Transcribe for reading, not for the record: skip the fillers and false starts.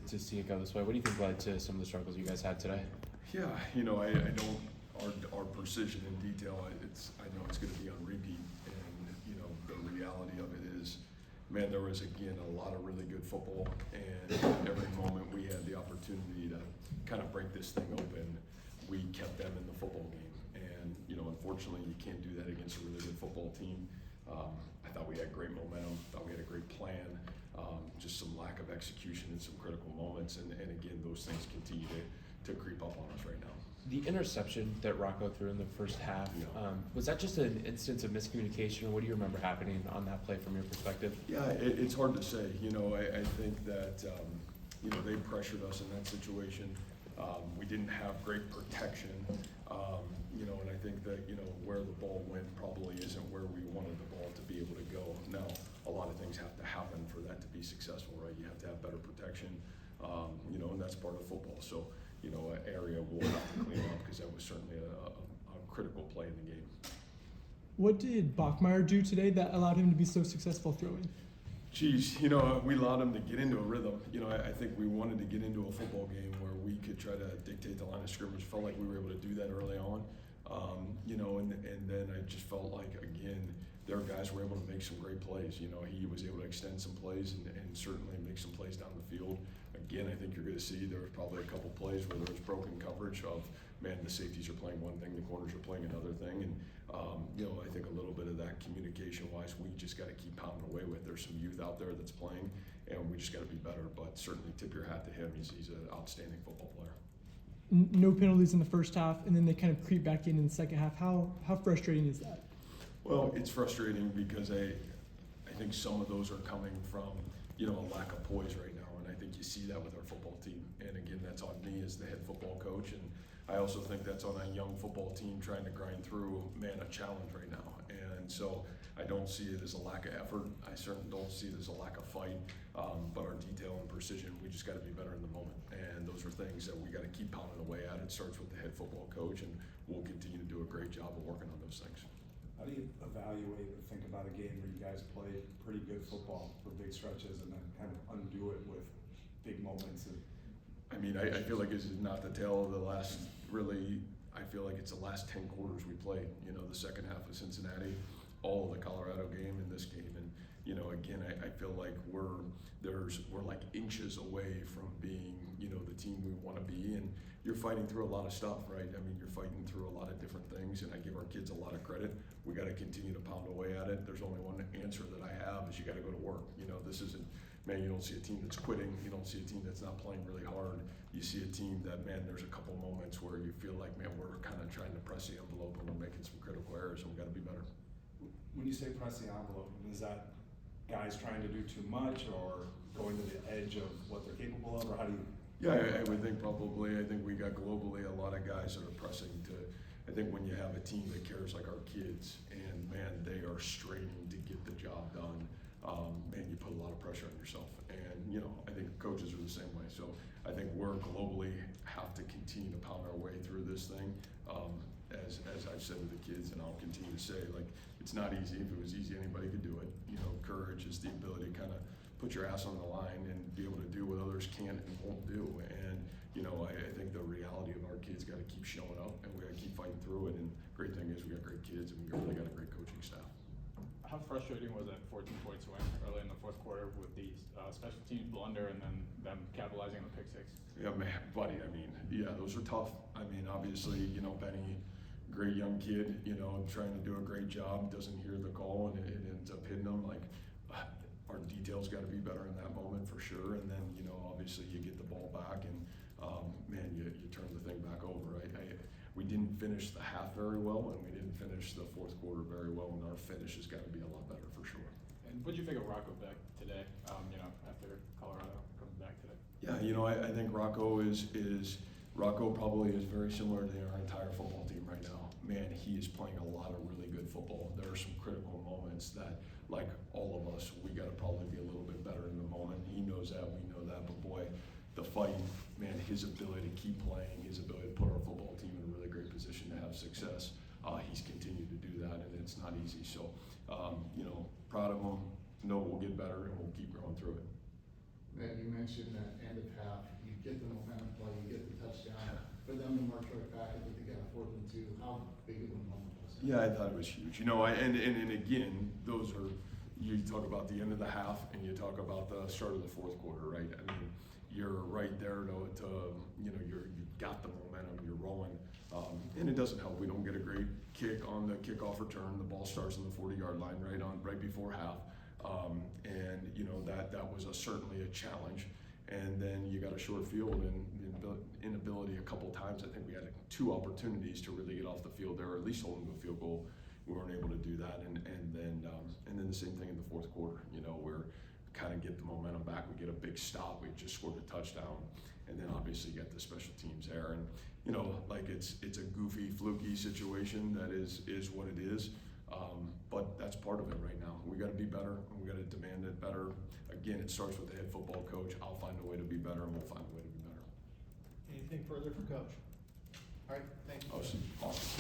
to see it go this way. What do you think led to some of the struggles you guys had today? Yeah, I don't, our precision in detail, I know it's going to be on repeat, and, the reality of it is, man, there was, again, a lot of really good football, and every moment we had the opportunity to kind of break this thing open, we kept them in the football game. And, unfortunately, you can't do that against a really good football team. I thought we had great momentum, thought we had a great plan, just some lack of execution in some critical moments, and again, those things continue to creep up on us right now. The interception that Rocco threw in the first half, was that just an instance of miscommunication, or what do you remember happening on that play from your perspective? Yeah, it's hard to say. I think that, they pressured us in that situation. We didn't have great protection, and I think that, where the ball went probably isn't where we wanted the ball to be able to go. Now, a lot of things have to happen for that to be successful, right? You have to have better protection, and that's part of football. So, an area we'll have to clean up because that was certainly a critical play in the game. What did Bachmeier do today that allowed him to be so successful throwing? Geez, we allowed him to get into a rhythm. I think we wanted to get into a football game where we could try to dictate the line of scrimmage. Felt like we were able to do that early on, and then I just felt like, again, their guys were able to make some great plays. He was able to extend some plays and certainly make some plays down the field. Again, I think you're going to see there was probably a couple plays where there was broken coverage of, man, the safeties are playing one thing, the corners are playing another thing. And, I think a little bit of that communication-wise, we just got to keep pounding away with. There's some youth out there that's playing, and we just got to be better. But certainly tip your hat to him. He's an outstanding football player. No penalties in the first half, and then they kind of creep back in the second half. How frustrating is that? Well, it's frustrating because I think some of those are coming from, a lack of poise right now. And I think you see that with our football team. And again, that's on me as the head football coach. And I also think that's on a young football team trying to grind through, a challenge right now. And so I don't see it as a lack of effort. I certainly don't see it as a lack of fight. But our detail and precision, we just got to be better in the moment. And those are things that we got to keep pounding away at. It starts with the head football coach, and we'll continue to do a great job of working on those things. How do you evaluate or think about a game where you guys played pretty good football for big stretches and then kind of undo it with big moments? I feel like this is not the tale of the last, really, I feel like it's the last 10 quarters we played. The second half of Cincinnati, all of the Colorado game, and this game. And, again, I feel like we're like inches away from being, the team we want to be. And you're fighting through a lot of stuff, right? You're fighting through a lot of different things, and I give our kids a lot of credit. We got to continue to pound away at it. There's only one answer that I have is you got to go to work. This isn't, man, you don't see a team that's quitting. You don't see a team that's not playing really hard. You see a team that, man, there's a couple moments where you feel like, man, we're kind of trying to press the envelope and we're making some critical errors, and we got to be better. When you say press the envelope, is that guys trying to do too much or going to the edge of what they're capable of, or how do you? Yeah, I would think probably. I think we got globally a lot of guys that are pressing to. I think when you have a team that cares like our kids, and man, they are straining to get the job done. Man, you put a lot of pressure on yourself, and I think coaches are the same way. So I think we're globally have to continue to pound our way through this thing. As I've said to the kids, and I'll continue to say, like, it's not easy. If it was easy, anybody could do it. Courage is the ability to kind of put your ass on the line and be able to do what others can't and won't do. And I think the reality of our kids got to keep showing up, and we got to keep fighting through it. And great thing is we got great kids, and we really got a great coaching staff. How frustrating was that 14 points win early in the fourth quarter with the special teams blunder and then them capitalizing on the pick six? Yeah, man, buddy. Those are tough. Obviously, Benny, great young kid, trying to do a great job, doesn't hear the call, and it ends up hitting him. Like, our details got to be better in that moment for sure. And then, obviously you get the ball back, and man, you turn the thing back over. We didn't finish the half very well, and we didn't finish the fourth quarter very well, and our finish has got to be a lot better for sure. And what did you think of Rocco back today, after Colorado comes back today? Yeah, I think Rocco Rocco probably is very similar to our entire football team right now. Man, he is playing a lot of really good football. There are some critical moments that, like all of us, we got to probably be a little bit better in the moment. He knows that, we know that, but boy, the fight, man, his ability to keep playing, his ability to put our football team in a really great position to have success, he's continued to do that, and it's not easy. So, proud of him. Know we'll get better, and we'll keep growing through it. Matt, you mentioned that end of half then they marched right back, I think they got a 4th and 2. How big of a moment was that? Yeah, I thought it was huge. And again, those are, you talk about the end of the half and you talk about the start of the fourth quarter, right? I mean, you're right there to you got the momentum, you're rolling. And it doesn't help. We don't get a great kick on the kickoff return. The ball starts on the 40-yard line right before half. And that was certainly a challenge. And then you got a short field and inability a couple times. I think we had 2 opportunities to really get off the field there, or at least hold them to a field goal. We weren't able to do that, and then the same thing in the fourth quarter. We're kind of get the momentum back. We get a big stop. We just scored a touchdown, and then obviously you get the special teams there. And it's a goofy, fluky situation. That is what it is. But that's part of it right now. We got to be better, and we got to demand it better. Again, it starts with the head football coach. I'll find a way to be better, and we'll find a way to be better. Anything further for Coach? All right, thank you. Awesome. Thanks.